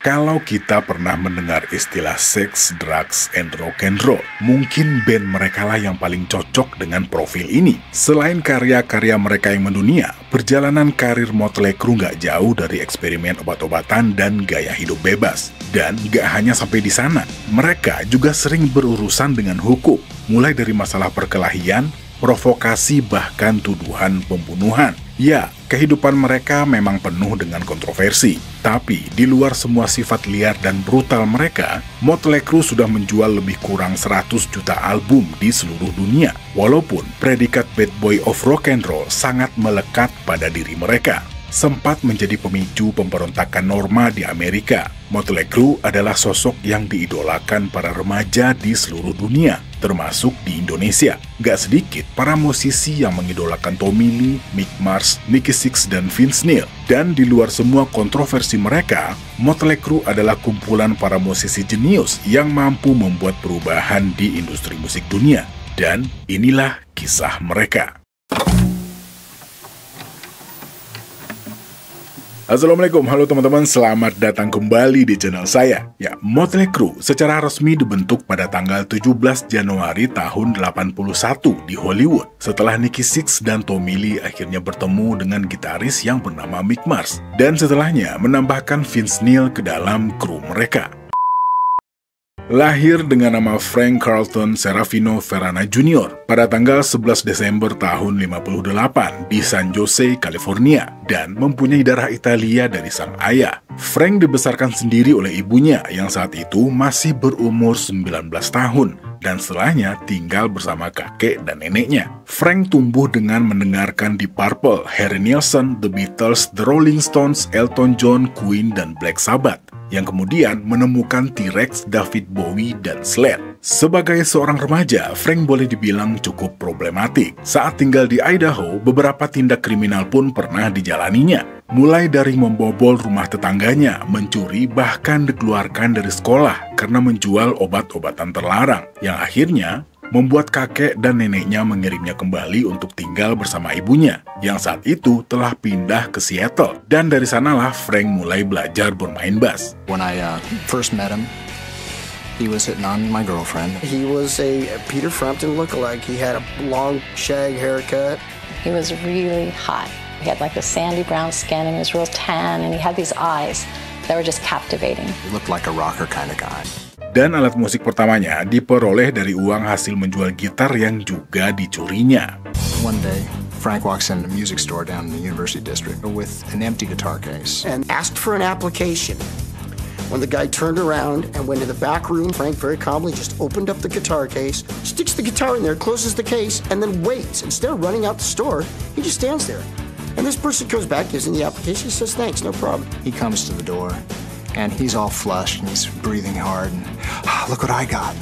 Kalau kita pernah mendengar istilah sex, drugs, and rock and roll, mungkin band mereka lah yang paling cocok dengan profil ini. Selain karya-karya mereka yang mendunia, perjalanan karir Motley Crue nggak jauh dari eksperimen obat-obatan dan gaya hidup bebas. Dan nggak hanya sampai di sana, mereka juga sering berurusan dengan hukum, mulai dari masalah perkelahian, provokasi, bahkan tuduhan pembunuhan. Ya, kehidupan mereka memang penuh dengan kontroversi. Tapi, di luar semua sifat liar dan brutal mereka, Motley Crue sudah menjual lebih kurang 100 juta album di seluruh dunia. Walaupun predikat bad boy of rock and roll sangat melekat pada diri mereka. Sempat menjadi pemicu pemberontakan norma di Amerika. Motley Crue adalah sosok yang diidolakan para remaja di seluruh dunia, termasuk di Indonesia. Gak sedikit para musisi yang mengidolakan Tommy Lee, Mick Mars, Nikki Sixx, dan Vince Neil. Dan di luar semua kontroversi mereka, Motley Crue adalah kumpulan para musisi jenius yang mampu membuat perubahan di industri musik dunia. Dan inilah kisah mereka. Assalamualaikum, halo teman-teman, selamat datang kembali di channel saya. Ya, Motley Crue secara resmi dibentuk pada tanggal 17 Januari tahun 81 di Hollywood. Setelah Nikki Sixx dan Tommy Lee akhirnya bertemu dengan gitaris yang bernama Mick Mars. Dan setelahnya menambahkan Vince Neil ke dalam kru mereka. Lahir dengan nama Frank Carlton Serafino Verana Jr. pada tanggal 11 Desember tahun 58 di San Jose, California, dan mempunyai darah Italia dari sang ayah. Frank dibesarkan sendiri oleh ibunya yang saat itu masih berumur 19 tahun, dan setelahnya tinggal bersama kakek dan neneknya. Frank tumbuh dengan mendengarkan Deep Purple, Harry Nilsson, The Beatles, The Rolling Stones, Elton John, Queen, dan Black Sabbath, yang kemudian menemukan T-Rex, David Bowie, dan Slade. Sebagai seorang remaja, Frank boleh dibilang cukup problematik. Saat tinggal di Idaho, beberapa tindak kriminal pun pernah dijalaninya. Mulai dari membobol rumah tetangganya, mencuri, bahkan dikeluarkan dari sekolah karena menjual obat-obatan terlarang, yang akhirnya membuat kakek dan neneknya mengirimnya kembali untuk tinggal bersama ibunya, yang saat itu telah pindah ke Seattle. Dan dari sanalah Frank mulai belajar bermain bass. When I first met him, he was hitting on my girlfriend. He was a Peter Frampton lookalike. He had a long shag haircut. He was really hot. He had like a sandy brown skin and he was real tan and he had these eyes that were just captivating. He looked like a rocker kind of guy. Dan alat musik pertamanya diperoleh dari uang hasil menjual gitar yang juga dicurinya. One day, Frank walks in a music store down in the University District with an empty guitar case. And asked for an application. When the guy turned around and went to the back room, Frank very calmly just opened up the guitar case, sticks the guitar in there, closes the case, and then waits. Instead of running out the store, he just stands there. And this person goes back, gives him the application, he says, thanks, no problem. He comes to the door, and he's all flushed, and he's breathing hard, and look what I got.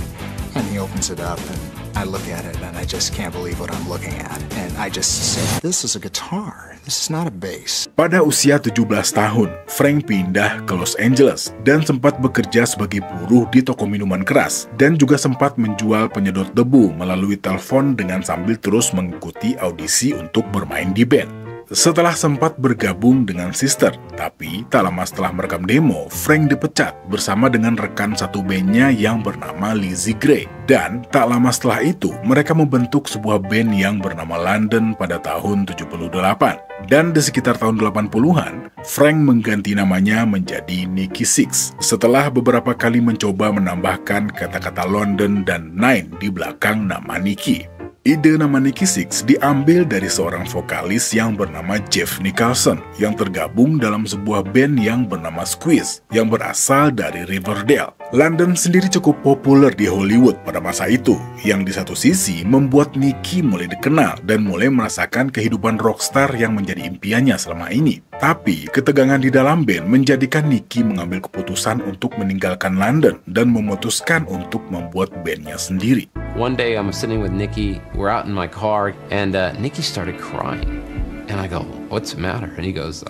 And he opens it up, and I look at it, and I just can't believe what I'm looking at. And I just say, this is a guitar, this is not a bass. Pada usia 17 tahun, Frank pindah ke Los Angeles dan sempat bekerja sebagai buruh di toko minuman keras, dan juga sempat menjual penyedot debu melalui telepon dengan sambil terus mengikuti audisi untuk bermain di band. Setelah sempat bergabung dengan Sister, tapi tak lama setelah merekam demo, Frank dipecat bersama dengan rekan satu bandnya yang bernama Lizzie Gray. Dan tak lama setelah itu, mereka membentuk sebuah band yang bernama London pada tahun 78. Dan di sekitar tahun 80-an, Frank mengganti namanya menjadi Nikki Sixx setelah beberapa kali mencoba menambahkan kata-kata London dan Nine di belakang nama Nikki. Ide nama Nikki Sixx diambil dari seorang vokalis yang bernama Jeff Nicholson yang tergabung dalam sebuah band yang bernama Squeeze yang berasal dari Riverdale. London sendiri cukup populer di Hollywood pada masa itu, yang di satu sisi membuat Nikki mulai dikenal dan mulai merasakan kehidupan rockstar yang menjadi impiannya selama ini. Tapi ketegangan di dalam band menjadikan Nikki mengambil keputusan untuk meninggalkan London dan memutuskan untuk membuat bandnya sendiri. One day I'm sitting with Nikki, we're out in my car, and Nikki started crying. And I go, what's the matter? And he goes,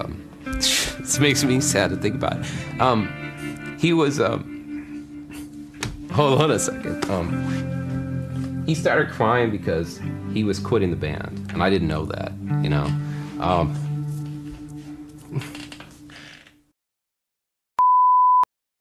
this makes me sad to think about it. He was, hold on a second. He started crying because he was quitting the band, and I didn't know that, you know.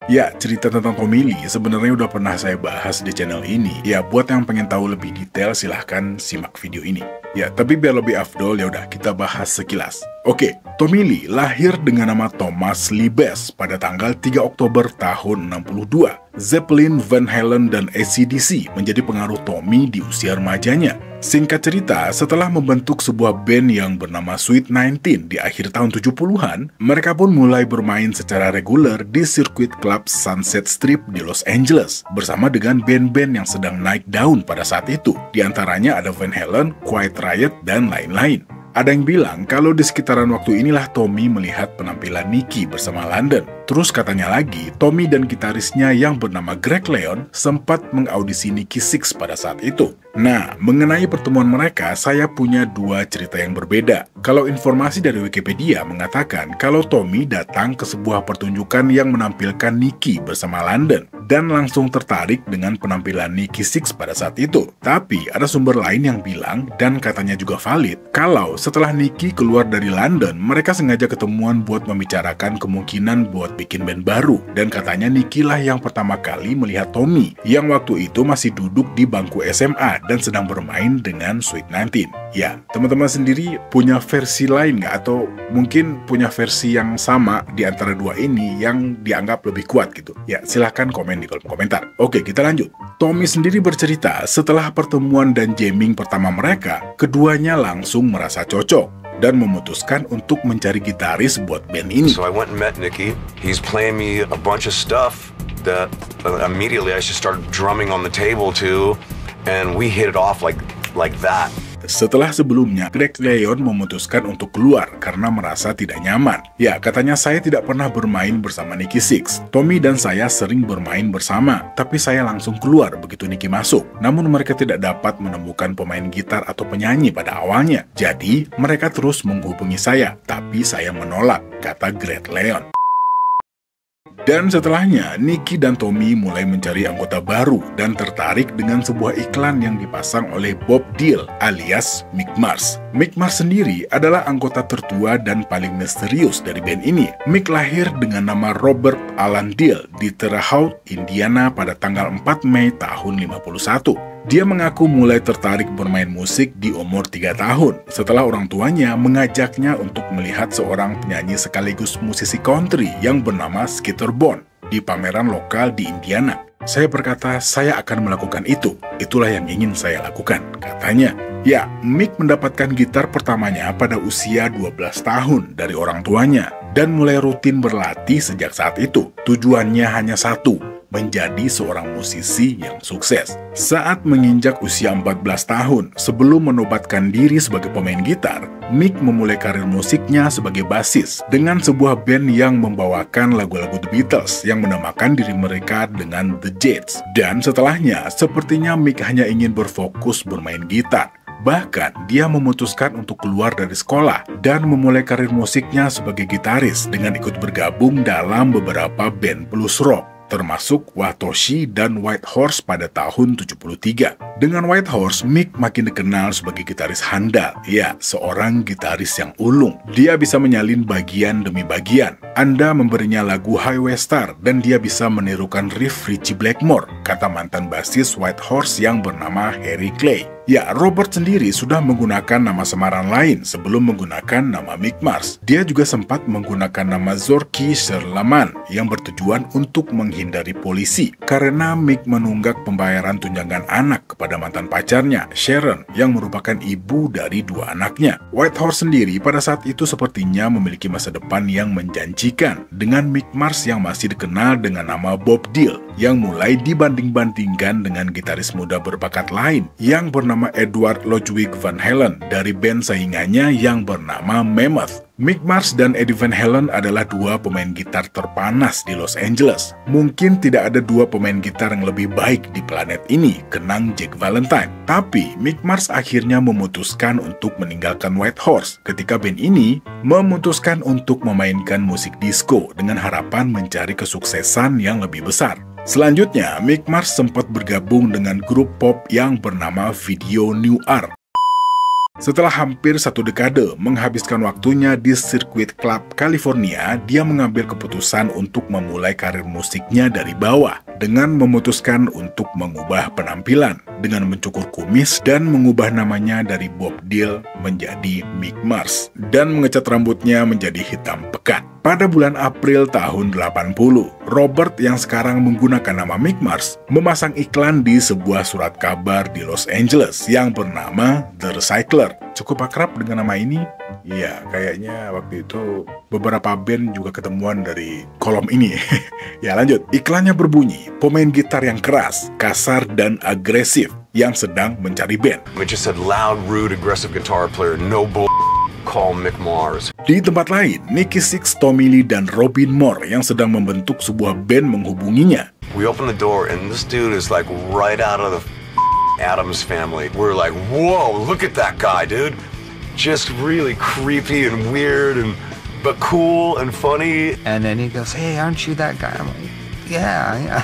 Ya, cerita tentang Tommy Lee sebenarnya udah pernah saya bahas di channel ini. Ya, buat yang pengen tahu lebih detail silahkan simak video ini. Ya, tapi biar lebih afdol ya udah kita bahas sekilas. Oke, Tommy Lee lahir dengan nama Thomas Lee Bass pada tanggal 3 Oktober tahun 62. Zeppelin, Van Halen, dan AC/DC menjadi pengaruh Tommy di usia remajanya. Singkat cerita, setelah membentuk sebuah band yang bernama Sweet 19 di akhir tahun 70-an, mereka pun mulai bermain secara reguler di sirkuit klub Sunset Strip di Los Angeles bersama dengan band-band yang sedang naik daun pada saat itu. Di antaranya ada Van Halen, Quiet Riot, dan lain-lain. Ada yang bilang kalau di sekitaran waktu inilah Tommy melihat penampilan Nicky bersama London. Terus katanya lagi, Tommy dan gitarisnya yang bernama Greg Leon sempat mengaudisi Nikki Sixx pada saat itu. Nah, mengenai pertemuan mereka, saya punya dua cerita yang berbeda. Kalau informasi dari Wikipedia mengatakan kalau Tommy datang ke sebuah pertunjukan yang menampilkan Nicky bersama London dan langsung tertarik dengan penampilan Nikki Sixx pada saat itu. Tapi ada sumber lain yang bilang, dan katanya juga valid, kalau setelah Nicky keluar dari London, mereka sengaja ketemuan buat membicarakan kemungkinan buat bikin band baru. Dan katanya Nicky lah yang pertama kali melihat Tommy, yang waktu itu masih duduk di bangku SMA dan sedang bermain dengan Sweet 19. Ya, teman-teman sendiri punya versi lain nggak? Atau mungkin punya versi yang sama di antara dua ini yang dianggap lebih kuat gitu? Ya, silahkan komen di kolom komentar. Oke, kita lanjut. Tommy sendiri bercerita setelah pertemuan dan jamming pertama mereka, keduanya langsung merasa cocok dan memutuskan untuk mencari gitaris buat band ini. So I went and met Nicky. He's playing me a bunch of stuff that immediately I just started drumming on the table too, and we hit it off like that. Setelah sebelumnya, Greg Leon memutuskan untuk keluar karena merasa tidak nyaman. Ya, katanya saya tidak pernah bermain bersama Nikki Sixx. Tommy dan saya sering bermain bersama, tapi saya langsung keluar begitu Nicky masuk. Namun mereka tidak dapat menemukan pemain gitar atau penyanyi pada awalnya. Jadi, mereka terus menghubungi saya, tapi saya menolak, kata Greg Leon. Dan setelahnya, Nicky dan Tommy mulai mencari anggota baru dan tertarik dengan sebuah iklan yang dipasang oleh Bob Deal alias Mick Mars. Mick Mars sendiri adalah anggota tertua dan paling misterius dari band ini. Mick lahir dengan nama Robert Alan Deal di Terre Haute, Indiana pada tanggal 4 Mei tahun 51. Dia mengaku mulai tertarik bermain musik di umur 3 tahun setelah orang tuanya mengajaknya untuk melihat seorang penyanyi sekaligus musisi country yang bernama Skeeter Bond di pameran lokal di Indiana. Saya berkata, saya akan melakukan itu. Itulah yang ingin saya lakukan, katanya. Ya, Mick mendapatkan gitar pertamanya pada usia 12 tahun dari orang tuanya dan mulai rutin berlatih sejak saat itu. Tujuannya hanya satu, menjadi seorang musisi yang sukses. Saat menginjak usia 14 tahun, sebelum menobatkan diri sebagai pemain gitar, Mick memulai karir musiknya sebagai basis dengan sebuah band yang membawakan lagu-lagu The Beatles yang menamakan diri mereka dengan The Jets. Dan setelahnya, sepertinya Mick hanya ingin berfokus bermain gitar. Bahkan, dia memutuskan untuk keluar dari sekolah dan memulai karir musiknya sebagai gitaris dengan ikut bergabung dalam beberapa band blues rock, termasuk Watoshi dan White Horse pada tahun 73. Dengan White Horse, Mick makin dikenal sebagai gitaris handal. Ya, seorang gitaris yang ulung. Dia bisa menyalin bagian demi bagian. Anda memberinya lagu Highway Star dan dia bisa menirukan riff Ritchie Blackmore, kata mantan basis White Horse yang bernama Harry Clay. Ya, Robert sendiri sudah menggunakan nama samaran lain sebelum menggunakan nama Mick Mars. Dia juga sempat menggunakan nama Zorky Sherlaman yang bertujuan untuk menghindari polisi karena Mick menunggak pembayaran tunjangan anak kepada mantan pacarnya, Sharon, yang merupakan ibu dari 2 anaknya. White Horse sendiri pada saat itu sepertinya memiliki masa depan yang menjanjikan dengan Mick Mars yang masih dikenal dengan nama Bob Deal, yang mulai dibanding-bandingkan dengan gitaris muda berbakat lain yang bernama Edward Ludwig Van Halen dari band saingannya yang bernama Mammoth. Mick Mars dan Eddie Van Halen adalah 2 pemain gitar terpanas di Los Angeles. Mungkin tidak ada 2 pemain gitar yang lebih baik di planet ini, kenang Jack Valentine. Tapi Mick Mars akhirnya memutuskan untuk meninggalkan White Horse ketika band ini memutuskan untuk memainkan musik disco dengan harapan mencari kesuksesan yang lebih besar. Selanjutnya, Mick Mars sempat bergabung dengan grup pop yang bernama Video Noir. Setelah hampir 1 dekade menghabiskan waktunya di sirkuit klub California, dia mengambil keputusan untuk memulai karir musiknya dari bawah dengan memutuskan untuk mengubah penampilan dengan mencukur kumis dan mengubah namanya dari Bob Dill menjadi Mick Mars dan mengecat rambutnya menjadi hitam pekat. Pada bulan April tahun 80, Robert yang sekarang menggunakan nama Mick Mars memasang iklan di sebuah surat kabar di Los Angeles yang bernama The Recycler. Cukup akrab dengan nama ini? Ya, kayaknya waktu itu beberapa band juga ketemuan dari kolom ini. Ya, lanjut. Iklannya berbunyi, pemain gitar yang keras, kasar, dan agresif yang sedang mencari band. It just said loud, rude, aggressive guitar player, no bull. Call Mick Mars. Di tempat lain, Nikki Sixx, Tommy Lee, dan Robin Moore yang sedang membentuk sebuah band menghubunginya. We open the door and this dude is like right out of the Addams Family. We're like, whoa, look at that guy, dude. Just really creepy and weird but cool and funny. And then he goes, hey, aren't you that guy? I'm like, yeah.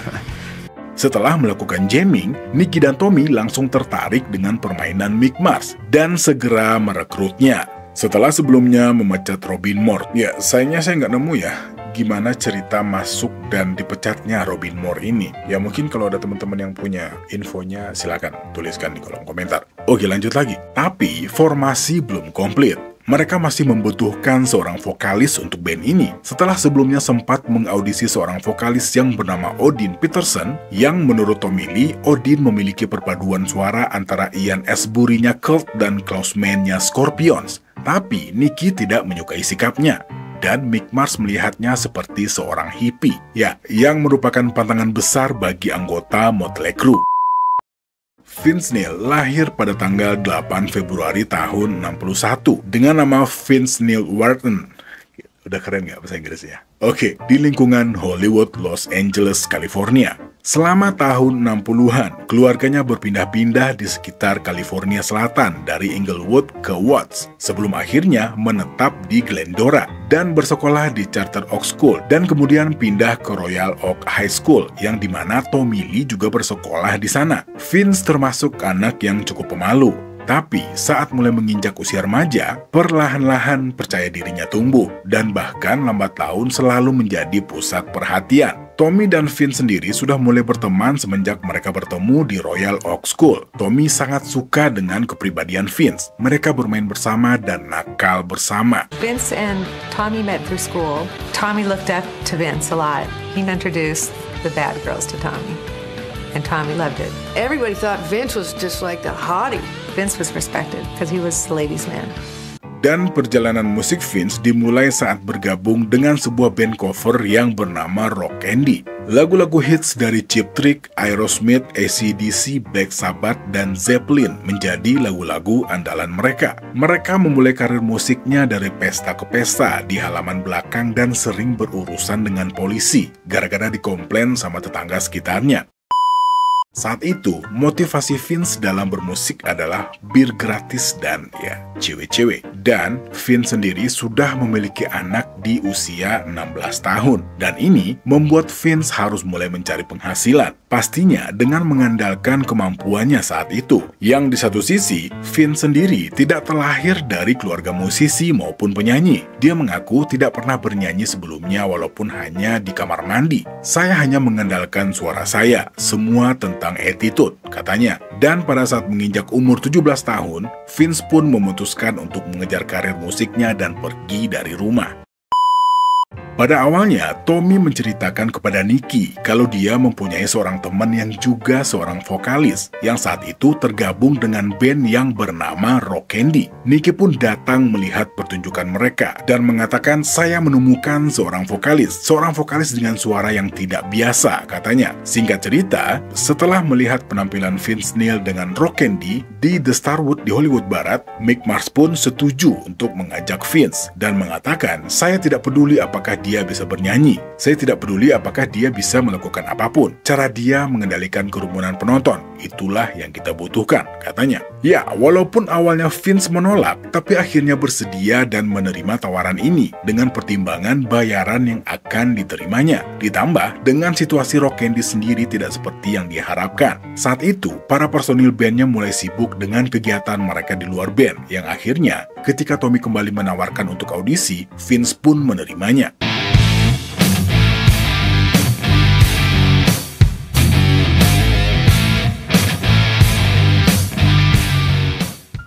Setelah melakukan jamming, Nikki dan Tommy langsung tertarik dengan permainan Mick Mars dan segera merekrutnya. Setelah sebelumnya memecat Robin Moore, ya sayangnya saya nggak nemu ya gimana cerita masuk dan dipecatnya Robin Moore ini. Ya mungkin kalau ada teman-teman yang punya infonya silakan tuliskan di kolom komentar. Oke, lanjut lagi. Tapi formasi belum komplit. Mereka masih membutuhkan seorang vokalis untuk band ini. Setelah sebelumnya sempat mengaudisi seorang vokalis yang bernama Odin Peterson, yang menurut Tommy Lee, Odin memiliki perpaduan suara antara Ian Astbury-nya Cult dan Klaus Meine-nya Scorpions. Tapi Nikki tidak menyukai sikapnya, dan Mick Mars melihatnya seperti seorang hippie, ya, yang merupakan pantangan besar bagi anggota Motley Crue. Vince Neil lahir pada tanggal 8 Februari tahun 61 dengan nama Vince Neil Wharton. Udah keren nggak bahasa Inggris ya? Oke, di lingkungan Hollywood, Los Angeles, California. Selama tahun 60-an, keluarganya berpindah-pindah di sekitar California Selatan dari Inglewood ke Watts, sebelum akhirnya menetap di Glendora dan bersekolah di Charter Oak School dan kemudian pindah ke Royal Oak High School yang dimana Tommy Lee juga bersekolah di sana. Vince termasuk anak yang cukup pemalu. Tapi saat mulai menginjak usia remaja, perlahan-lahan percaya dirinya tumbuh dan bahkan lambat laun selalu menjadi pusat perhatian. Tommy dan Vince sendiri sudah mulai berteman semenjak mereka bertemu di Royal Oak School. Tommy sangat suka dengan kepribadian Vince. Mereka bermain bersama dan nakal bersama. Vince and Tommy met through school. Tommy looked up to Vince a lot. He introduced the bad girls to Tommy. And Tommy loved it. Everybody thought Vince was just like the hottie. Vince was respected because he was the ladies' man. Dan perjalanan musik Vince dimulai saat bergabung dengan sebuah band cover yang bernama Rock Candy. Lagu-lagu hits dari Cheap Trick, Aerosmith, AC/DC, Black Sabbath, dan Zeppelin menjadi lagu-lagu andalan mereka. Mereka memulai karir musiknya dari pesta ke pesta di halaman belakang dan sering berurusan dengan polisi gara-gara dikomplain sama tetangga sekitarnya. Saat itu, motivasi Vince dalam bermusik adalah bir gratis dan ya, cewek-cewek. Dan Vince sendiri sudah memiliki anak di usia 16 tahun. Dan ini membuat Vince harus mulai mencari penghasilan. Pastinya dengan mengandalkan kemampuannya saat itu. Yang di satu sisi, Vince sendiri tidak terlahir dari keluarga musisi maupun penyanyi. Dia mengaku tidak pernah bernyanyi sebelumnya walaupun hanya di kamar mandi. Saya hanya mengandalkan suara saya, semua tentang attitude, katanya. Dan pada saat menginjak umur 17 tahun, Vince pun memutuskan untuk mengejar karir musiknya dan pergi dari rumah. Pada awalnya, Tommy menceritakan kepada Nikki kalau dia mempunyai seorang teman yang juga seorang vokalis yang saat itu tergabung dengan band yang bernama Rock Candy. Nikki pun datang melihat pertunjukan mereka dan mengatakan, saya menemukan seorang vokalis dengan suara yang tidak biasa, katanya. Singkat cerita, setelah melihat penampilan Vince Neil dengan Rock Candy di The Starwood di Hollywood Barat, Mick Mars pun setuju untuk mengajak Vince dan mengatakan, saya tidak peduli apakah dia bisa bernyanyi. Saya tidak peduli apakah dia bisa melakukan apapun. Cara dia mengendalikan kerumunan penonton, itulah yang kita butuhkan, katanya. Ya, walaupun awalnya Vince menolak, tapi akhirnya bersedia dan menerima tawaran ini dengan pertimbangan bayaran yang akan diterimanya. Ditambah dengan situasi Rock Candy sendiri tidak seperti yang diharapkan. Saat itu, para personil bandnya mulai sibuk dengan kegiatan mereka di luar band, yang akhirnya ketika Tommy kembali menawarkan untuk audisi, Vince pun menerimanya.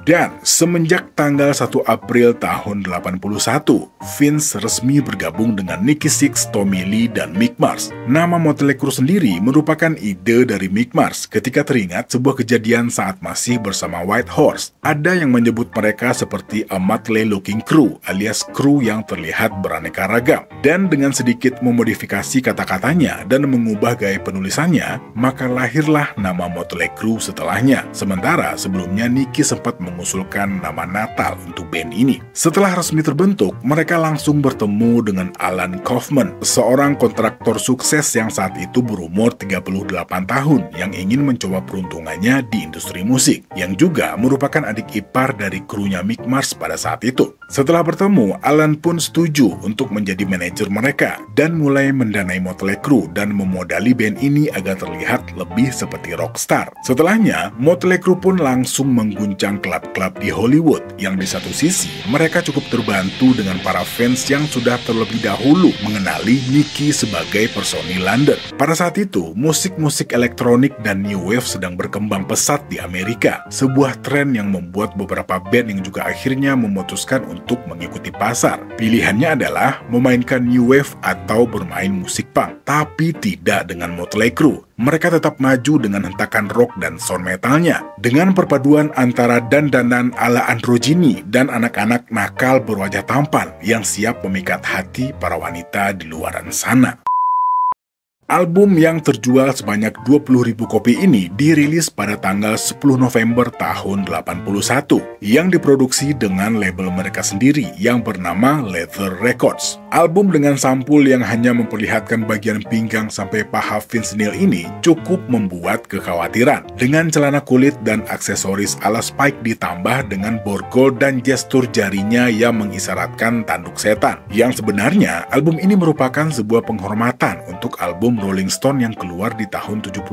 Dan semenjak tanggal 1 April tahun 81, Vince resmi bergabung dengan Nikki Sixx, Tommy Lee, dan Mick Mars. Nama Motley Crue sendiri merupakan ide dari Mick Mars ketika teringat sebuah kejadian saat masih bersama White Horse. Ada yang menyebut mereka seperti a motley-looking crew, alias kru yang terlihat beraneka ragam. Dan dengan sedikit memodifikasi kata-katanya dan mengubah gaya penulisannya, maka lahirlah nama Motley Crue setelahnya. Sementara sebelumnya Nikki sempat mengusulkan nama Natal untuk band ini. Setelah resmi terbentuk, mereka langsung bertemu dengan Alan Kaufman, seorang kontraktor sukses yang saat itu berumur 38 tahun yang ingin mencoba peruntungannya di industri musik, yang juga merupakan adik ipar dari krunya Mick Mars pada saat itu. Setelah bertemu, Alan pun setuju untuk menjadi manajer mereka dan mulai mendanai Motley Crue dan memodali band ini agar terlihat lebih seperti rockstar. Setelahnya, Motley Crue pun langsung mengguncang klub di Hollywood, yang di satu sisi mereka cukup terbantu dengan para fans yang sudah terlebih dahulu mengenali Nikki sebagai personil London. Pada saat itu, musik-musik elektronik dan new wave sedang berkembang pesat di Amerika, sebuah tren yang membuat beberapa band yang juga akhirnya memutuskan untuk mengikuti pasar. Pilihannya adalah memainkan new wave atau bermain musik punk, tapi tidak dengan Motley Crue. Mereka tetap maju dengan hentakan rock dan sound metalnya, dengan perpaduan antara dandanan ala androgini dan anak-anak nakal berwajah tampan yang siap memikat hati para wanita di luaran sana. Album yang terjual sebanyak 20.000 kopi ini dirilis pada tanggal 10 November tahun 81, yang diproduksi dengan label mereka sendiri yang bernama Leather Records. Album dengan sampul yang hanya memperlihatkan bagian pinggang sampai paha Vince Neil ini cukup membuat kekhawatiran. Dengan celana kulit dan aksesoris ala Spike ditambah dengan borgol dan gestur jarinya yang mengisyaratkan tanduk setan. Yang sebenarnya, album ini merupakan sebuah penghormatan untuk album Rolling Stone yang keluar di tahun 71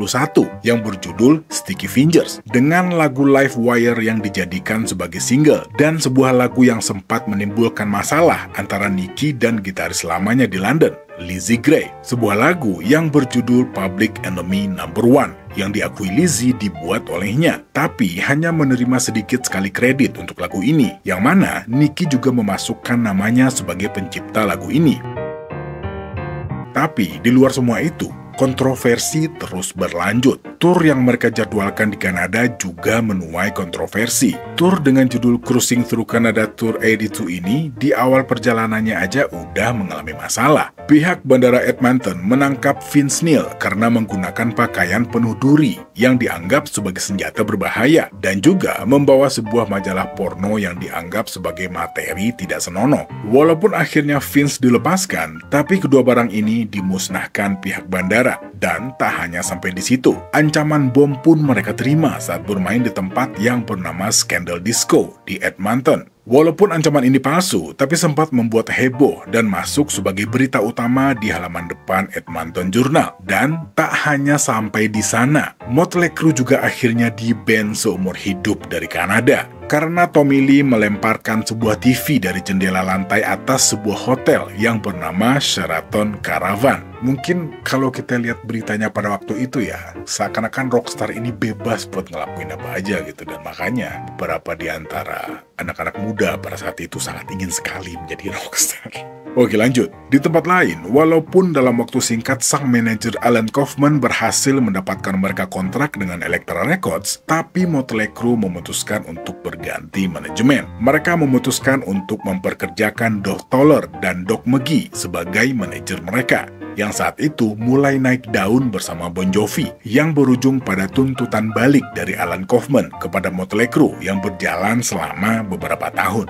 yang berjudul Sticky Fingers, dengan lagu Live Wire yang dijadikan sebagai single dan sebuah lagu yang sempat menimbulkan masalah antara Nikki dan gitaris lamanya di London, Lizzie Gray, sebuah lagu yang berjudul Public Enemy No. 1 yang diakui Lizzie dibuat olehnya, tapi hanya menerima sedikit sekali kredit untuk lagu ini, yang mana Nikki juga memasukkan namanya sebagai pencipta lagu ini. Tapi di luar semua itu, kontroversi terus berlanjut. Tur yang mereka jadwalkan di Kanada juga menuai kontroversi. Tur dengan judul Cruising Through Canada Tour 82 ini di awal perjalanannya aja udah mengalami masalah. Pihak Bandara Edmonton menangkap Vince Neil karena menggunakan pakaian penuh duri yang dianggap sebagai senjata berbahaya dan juga membawa sebuah majalah porno yang dianggap sebagai materi tidak senonoh. Walaupun akhirnya Vince dilepaskan, tapi kedua barang ini dimusnahkan pihak bandara. Dan tak hanya sampai di situ, ancaman bom pun mereka terima saat bermain di tempat yang bernama Scandal Disco di Edmonton. Walaupun ancaman ini palsu, tapi sempat membuat heboh dan masuk sebagai berita utama di halaman depan Edmonton Journal. Dan tak hanya sampai di sana, Motley Crue juga akhirnya di-ban seumur hidup dari Kanada karena Tommy Lee melemparkan sebuah TV dari jendela lantai atas sebuah hotel yang bernama Sheraton Caravan. Mungkin kalau kita lihat beritanya pada waktu itu ya, seakan-akan rockstar ini bebas buat ngelakuin apa aja gitu, dan makanya beberapa di antara anak-anak muda pada saat itu sangat ingin sekali menjadi rockstar. Oke, lanjut. Di tempat lain, walaupun dalam waktu singkat sang manajer Alan Kaufman berhasil mendapatkan mereka kontrak dengan Elektra Records, tapi Motley Crue memutuskan untuk berganti manajemen. Mereka memutuskan untuk memperkerjakan Doug Toller dan Doug McGee sebagai manajer mereka, yang saat itu mulai naik daun bersama Bon Jovi, yang berujung pada tuntutan balik dari Alan Kaufman kepada Motley Crue yang berjalan selama beberapa tahun.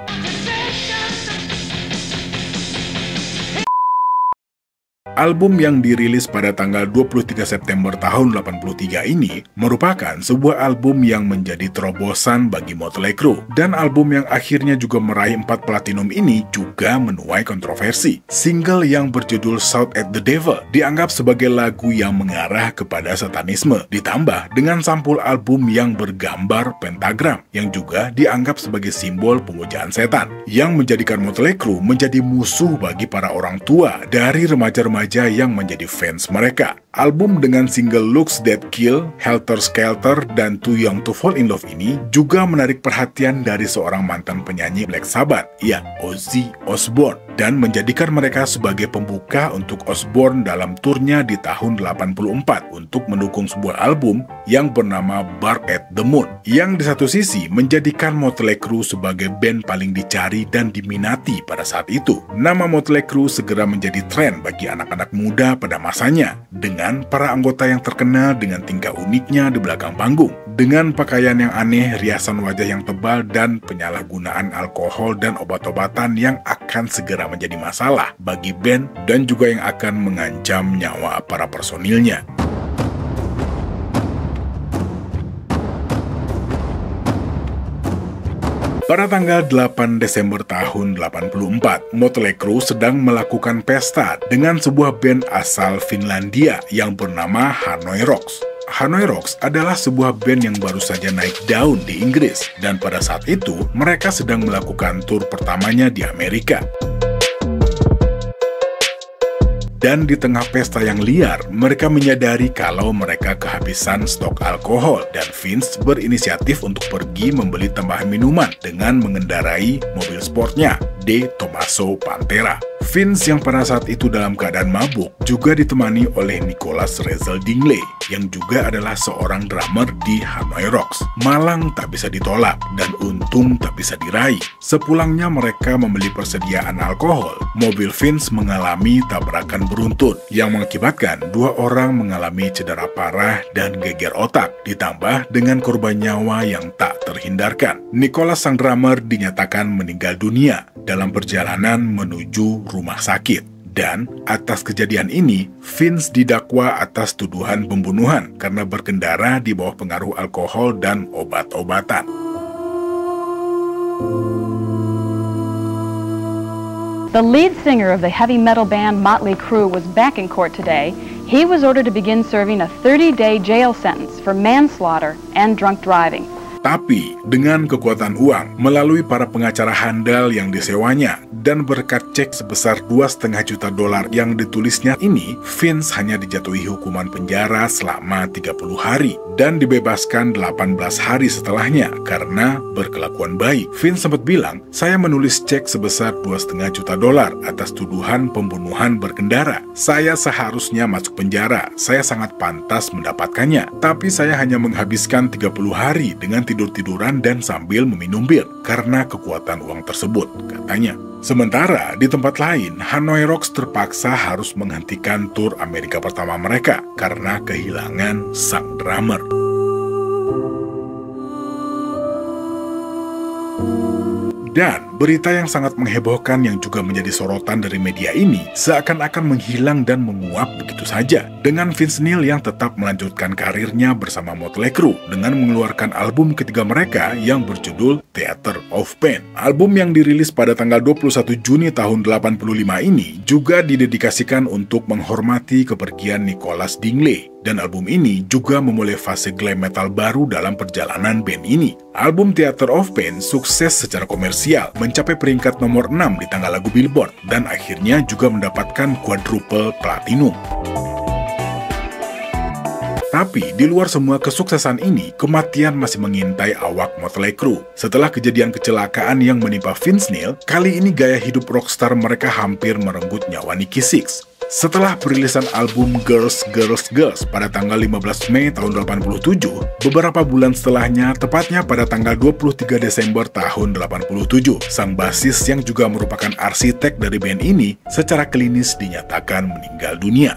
Album yang dirilis pada tanggal 23 September tahun 83 ini merupakan sebuah album yang menjadi terobosan bagi Motley Crue, dan album yang akhirnya juga meraih 4 platinum ini juga menuai kontroversi. Single yang berjudul Shout at the Devil dianggap sebagai lagu yang mengarah kepada satanisme, ditambah dengan sampul album yang bergambar pentagram yang juga dianggap sebagai simbol pemujaan setan, yang menjadikan Motley Crue menjadi musuh bagi para orang tua dari remaja-remaja yang menjadi fans mereka. Album dengan single Looks That Kill, Helter Skelter, dan Too Young to Fall in Love ini juga menarik perhatian dari seorang mantan penyanyi Black Sabbath, ya Ozzy Osbourne, dan menjadikan mereka sebagai pembuka untuk Osbourne dalam turnya di tahun 84 untuk mendukung sebuah album yang bernama Bark at the Moon, yang di satu sisi menjadikan Motley Crue sebagai band paling dicari dan diminati pada saat itu. Nama Motley Crue segera menjadi tren bagi anak-anak muda pada masanya, dengan para anggota yang terkenal dengan tingkah uniknya di belakang panggung, dengan pakaian yang aneh, riasan wajah yang tebal, dan penyalahgunaan alkohol dan obat-obatan yang akan segera menjadi masalah bagi band dan juga yang akan mengancam nyawa para personilnya. Pada tanggal 8 Desember tahun 84, Motley Crue sedang melakukan pesta dengan sebuah band asal Finlandia yang bernama Hanoi Rocks. Hanoi Rocks adalah sebuah band yang baru saja naik daun di Inggris, dan pada saat itu mereka sedang melakukan tur pertamanya di Amerika. Dan di tengah pesta yang liar, mereka menyadari kalau mereka kehabisan stok alkohol, dan Vince berinisiatif untuk pergi membeli tambahan minuman dengan mengendarai mobil sportnya, De Tomaso Pantera. Vince yang pada saat itu dalam keadaan mabuk juga ditemani oleh Nicholas Rezel Dingley yang juga adalah seorang drummer di Hanoi Rocks. Malang tak bisa ditolak dan untung tak bisa diraih. Sepulangnya mereka membeli persediaan alkohol, mobil Vince mengalami tabrakan beruntun yang mengakibatkan 2 orang mengalami cedera parah dan geger otak, ditambah dengan korban nyawa yang tak terhindarkan. Nicholas sang drummer dinyatakan meninggal dunia dalam perjalanan menuju rumah sakit. Dan atas kejadian ini, Vince didakwa atas tuduhan pembunuhan karena berkendara di bawah pengaruh alkohol dan obat-obatan. The lead singer of the heavy metal band Motley Crue was back in court today. He was ordered to begin serving a 30-day jail sentence for manslaughter and drunk driving. Tapi dengan kekuatan uang melalui para pengacara handal yang disewanya dan berkat cek sebesar $2,5 juta yang ditulisnya ini, Vince hanya dijatuhi hukuman penjara selama 30 hari dan dibebaskan 18 hari setelahnya karena berkelakuan baik. Vince sempat bilang, "Saya menulis cek sebesar $2,5 juta atas tuduhan pembunuhan berkendara. Saya seharusnya masuk penjara. Saya sangat pantas mendapatkannya. Tapi saya hanya menghabiskan 30 hari dengan tidur-tiduran dan sambil meminum bir karena kekuatan uang tersebut," katanya. Sementara di tempat lain, Hanoi Rocks terpaksa harus menghentikan tur Amerika pertama mereka karena kehilangan sang drummer. Dan berita yang sangat menghebohkan yang juga menjadi sorotan dari media ini seakan-akan menghilang dan menguap begitu saja, dengan Vince Neil yang tetap melanjutkan karirnya bersama Motley Crue dengan mengeluarkan album ketiga mereka yang berjudul Theater of Pain. Album yang dirilis pada tanggal 21 Juni tahun 85 ini juga didedikasikan untuk menghormati kepergian Nicholas Dingley. Dan album ini juga memulai fase glam metal baru dalam perjalanan band ini. Album Theater of Pain sukses secara komersial, mencapai peringkat nomor 6 di tangga lagu Billboard, dan akhirnya juga mendapatkan quadruple platinum. Tapi di luar semua kesuksesan ini, kematian masih mengintai awak Motley Crue. Setelah kejadian kecelakaan yang menimpa Vince Neil, kali ini gaya hidup rockstar mereka hampir merenggut nyawa Nikki Sixx. Setelah perilisan album Girls, Girls, Girls pada tanggal 15 Mei tahun 87, beberapa bulan setelahnya, tepatnya pada tanggal 23 Desember tahun 87, sang basis yang juga merupakan arsitek dari band ini secara klinis dinyatakan meninggal dunia.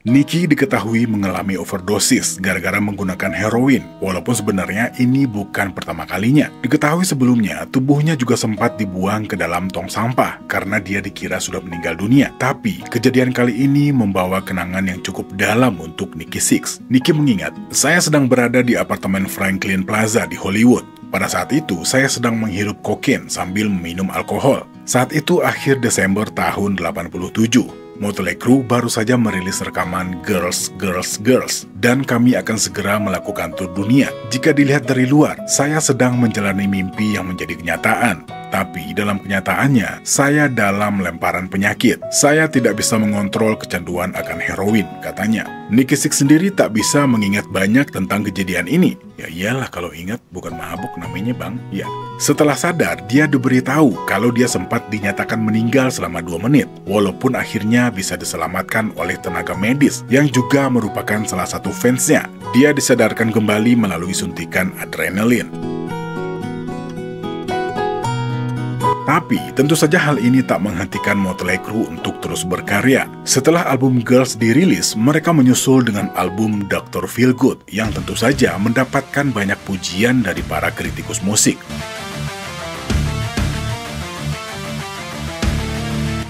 Nicky diketahui mengalami overdosis gara-gara menggunakan heroin, walaupun sebenarnya ini bukan pertama kalinya. Diketahui sebelumnya, tubuhnya juga sempat dibuang ke dalam tong sampah karena dia dikira sudah meninggal dunia. Tapi, kejadian kali ini membawa kenangan yang cukup dalam untuk Nikki Sixx. Nicky mengingat, "Saya sedang berada di apartemen Franklin Plaza di Hollywood. Pada saat itu, saya sedang menghirup kokain sambil meminum alkohol. Saat itu akhir Desember tahun 87. Motley Crue baru saja merilis rekaman Girls, Girls, Girls, dan kami akan segera melakukan tur dunia. Jika dilihat dari luar, saya sedang menjalani mimpi yang menjadi kenyataan. Tapi dalam kenyataannya, saya dalam lemparan penyakit. Saya tidak bisa mengontrol kecanduan akan heroin," katanya. Nikki Sixx sendiri tak bisa mengingat banyak tentang kejadian ini. Ya iyalah, kalau ingat bukan mabuk namanya bang. Ya. Setelah sadar, dia diberitahu kalau dia sempat dinyatakan meninggal selama 2 menit. Walaupun akhirnya bisa diselamatkan oleh tenaga medis yang juga merupakan salah satu fansnya. Dia disadarkan kembali melalui suntikan adrenalin. Tapi, tentu saja hal ini tak menghentikan Motley Crue untuk terus berkarya. Setelah album Girls dirilis, mereka menyusul dengan album Dr. Feelgood yang tentu saja mendapatkan banyak pujian dari para kritikus musik.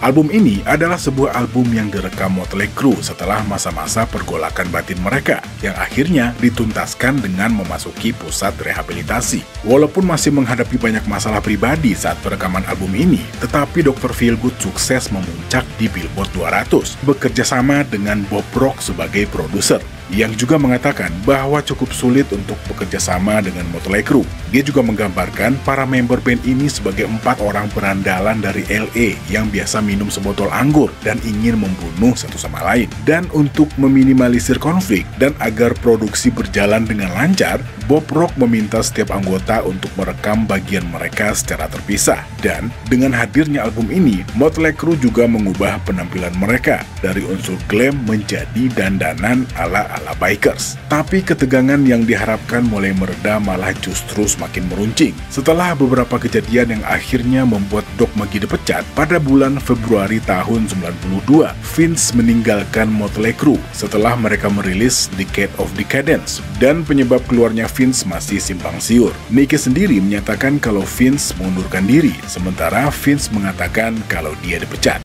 Album ini adalah sebuah album yang direkam Motley Crue setelah masa-masa pergolakan batin mereka, yang akhirnya dituntaskan dengan memasuki pusat rehabilitasi. Walaupun masih menghadapi banyak masalah pribadi saat perekaman album ini, tetapi Dr. Feelgood sukses memuncak di Billboard 200, bekerja sama dengan Bob Rock sebagai produser, yang juga mengatakan bahwa cukup sulit untuk bekerja sama dengan Motley Crue. Dia juga menggambarkan para member band ini sebagai 4 orang berandalan dari LA yang biasa minum sebotol anggur dan ingin membunuh satu sama lain. Dan untuk meminimalisir konflik dan agar produksi berjalan dengan lancar, Bob Rock meminta setiap anggota untuk merekam bagian mereka secara terpisah. Dan dengan hadirnya album ini, Motley Crue juga mengubah penampilan mereka dari unsur glam menjadi dandanan ala bikers. Tapi ketegangan yang diharapkan mulai mereda malah justru semakin meruncing. Setelah beberapa kejadian yang akhirnya membuat Doc McGhee dipecat, pada bulan Februari tahun 92, Vince meninggalkan Motley Crue setelah mereka merilis Decade of Decadence, dan penyebab keluarnya Vince masih simpang siur. Nicky sendiri menyatakan kalau Vince mengundurkan diri, sementara Vince mengatakan kalau dia dipecat.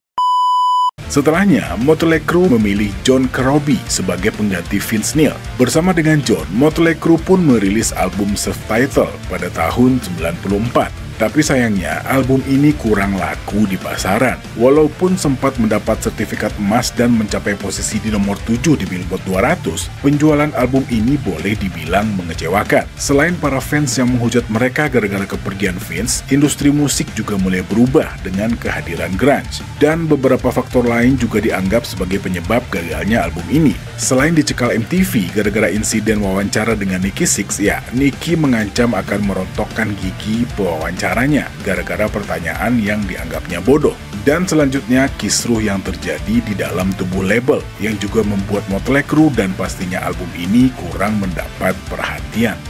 Setelahnya, Motley Crue memilih John Corabi sebagai pengganti Vince Neil. Bersama dengan John, Motley Crue pun merilis album self-titled pada tahun 94. Tapi sayangnya, album ini kurang laku di pasaran. Walaupun sempat mendapat sertifikat emas dan mencapai posisi di nomor 7 di Billboard 200, penjualan album ini boleh dibilang mengecewakan. Selain para fans yang menghujat mereka gara-gara kepergian Vince, industri musik juga mulai berubah dengan kehadiran grunge. Dan beberapa faktor lain juga dianggap sebagai penyebab gagalnya album ini. Selain dicekal MTV gara-gara insiden wawancara dengan Nikki Sixx, ya, Nicky mengancam akan merontokkan gigi pewawancara gara-gara pertanyaan yang dianggapnya bodoh. Dan selanjutnya kisruh yang terjadi di dalam tubuh label yang juga membuat Motley Crue dan pastinya album ini kurang mendapat perhatian.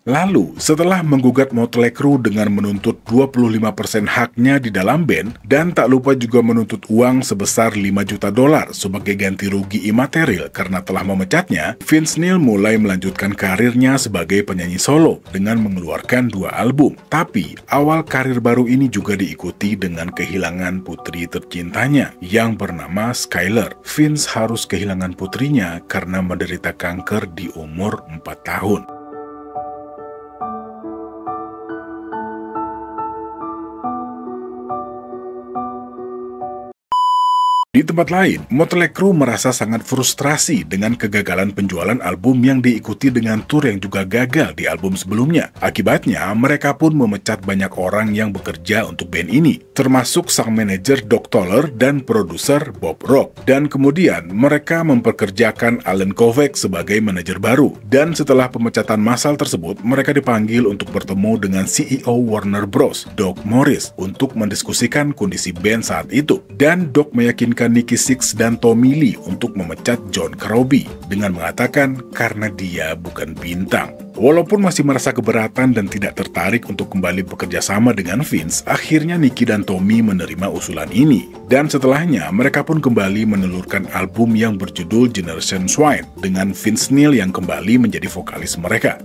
Lalu, setelah menggugat Motley Crue dengan menuntut 25% haknya di dalam band, dan tak lupa juga menuntut uang sebesar $5 juta sebagai ganti rugi imaterial karena telah memecatnya, Vince Neil mulai melanjutkan karirnya sebagai penyanyi solo dengan mengeluarkan 2 album. Tapi, awal karir baru ini juga diikuti dengan kehilangan putri tercintanya yang bernama Skyler. Vince harus kehilangan putrinya karena menderita kanker di umur 4 tahun. Di tempat lain, Motley Crue merasa sangat frustrasi dengan kegagalan penjualan album yang diikuti dengan tur yang juga gagal di album sebelumnya. Akibatnya, mereka pun memecat banyak orang yang bekerja untuk band ini, termasuk sang manajer Doc Toller dan produser Bob Rock. Dan kemudian, mereka memperkerjakan Alan Kovac sebagai manajer baru. Dan setelah pemecatan massal tersebut, mereka dipanggil untuk bertemu dengan CEO Warner Bros, Doug Morris, untuk mendiskusikan kondisi band saat itu. Dan Doc meyakinkan meyakinkan Nikki Sixx dan Tommy Lee untuk memecat John Corabi dengan mengatakan karena dia bukan bintang. Walaupun masih merasa keberatan dan tidak tertarik untuk kembali bekerja sama dengan Vince, akhirnya Nikki dan Tommy menerima usulan ini. Dan setelahnya, mereka pun kembali menelurkan album yang berjudul Generation Swine dengan Vince Neil yang kembali menjadi vokalis mereka.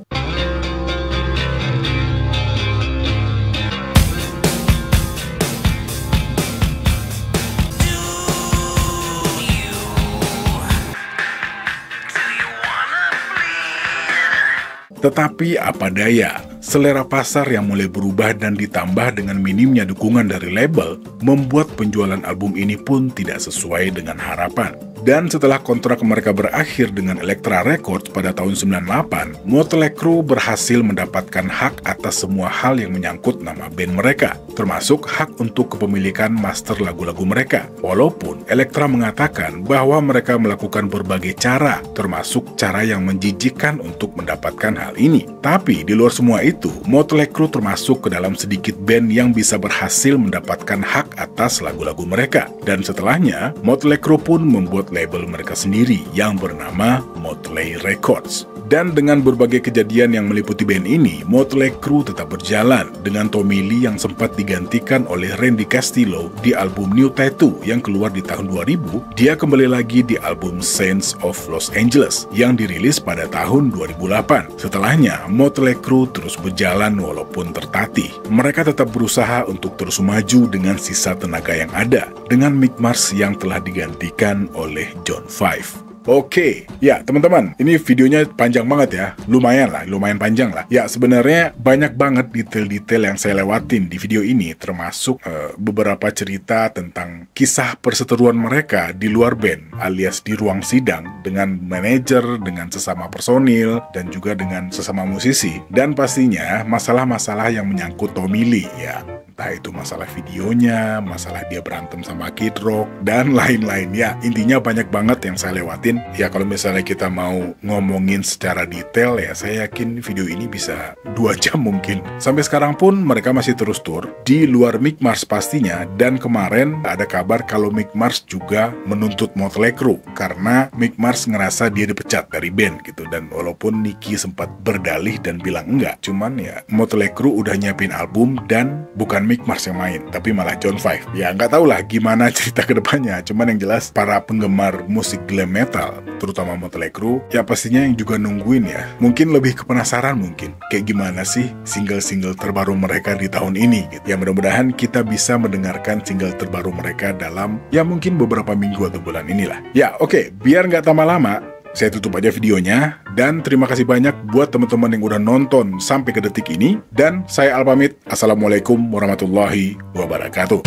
Tetapi apa daya, selera pasar yang mulai berubah dan ditambah dengan minimnya dukungan dari label, membuat penjualan album ini pun tidak sesuai dengan harapan. Dan setelah kontrak mereka berakhir dengan Elektra Records pada tahun 98, Motley Crue berhasil mendapatkan hak atas semua hal yang menyangkut nama band mereka, termasuk hak untuk kepemilikan master lagu-lagu mereka. Walaupun Elektra mengatakan bahwa mereka melakukan berbagai cara, termasuk cara yang menjijikkan untuk mendapatkan hal ini. Tapi di luar semua itu, Motley Crue termasuk ke dalam sedikit band yang bisa berhasil mendapatkan hak atas lagu-lagu mereka. Dan setelahnya, Motley Crue pun membuat label mereka sendiri yang bernama Motley Records. Dan dengan berbagai kejadian yang meliputi band ini, Motley Crue tetap berjalan dengan Tommy Lee yang sempat digantikan oleh Randy Castillo di album New Tattoo yang keluar di tahun 2000. Dia kembali lagi di album Saints of Los Angeles yang dirilis pada tahun 2008. Setelahnya, Motley Crue terus berjalan walaupun tertatih. Mereka tetap berusaha untuk terus maju dengan sisa tenaga yang ada, dengan Mick Mars yang telah digantikan oleh John Five. Oke, ya teman-teman, ini videonya panjang banget ya, lumayan panjang lah. Ya sebenarnya banyak banget detail-detail yang saya lewatin di video ini, termasuk beberapa cerita tentang kisah perseteruan mereka di luar band, alias di ruang sidang, dengan manajer, dengan sesama personil, dan juga dengan sesama musisi. Dan pastinya masalah-masalah yang menyangkut Tommy Lee ya. Entah itu masalah videonya, masalah dia berantem sama Kid Rock, dan lain-lain. Ya, intinya banyak banget yang saya lewatin. Ya, kalau misalnya kita mau ngomongin secara detail, ya saya yakin video ini bisa 2 jam mungkin. Sampai sekarang pun mereka masih terus tour, di luar Mick Mars pastinya, dan kemarin ada kabar kalau Mick Mars juga menuntut Motley Crue, karena Mick Mars ngerasa dia dipecat dari band gitu. Dan walaupun Nikki sempat berdalih dan bilang enggak, cuman ya Motley Crue udah nyiapin album dan bukan Mick Mars yang main, tapi malah John Five. Ya nggak tahu lah gimana cerita kedepannya. Cuman yang jelas para penggemar musik glam metal, terutama Motley Crue, ya pastinya yang juga nungguin ya. Mungkin lebih ke penasaran mungkin, kayak gimana sih single-single terbaru mereka di tahun ini. Gitu. Ya mudah-mudahan kita bisa mendengarkan single terbaru mereka dalam ya mungkin beberapa minggu atau bulan inilah. Ya oke, biar nggak tambah lama, saya tutup aja videonya, dan terima kasih banyak buat teman-teman yang udah nonton sampai ke detik ini, dan saya Al pamit. Assalamualaikum warahmatullahi wabarakatuh.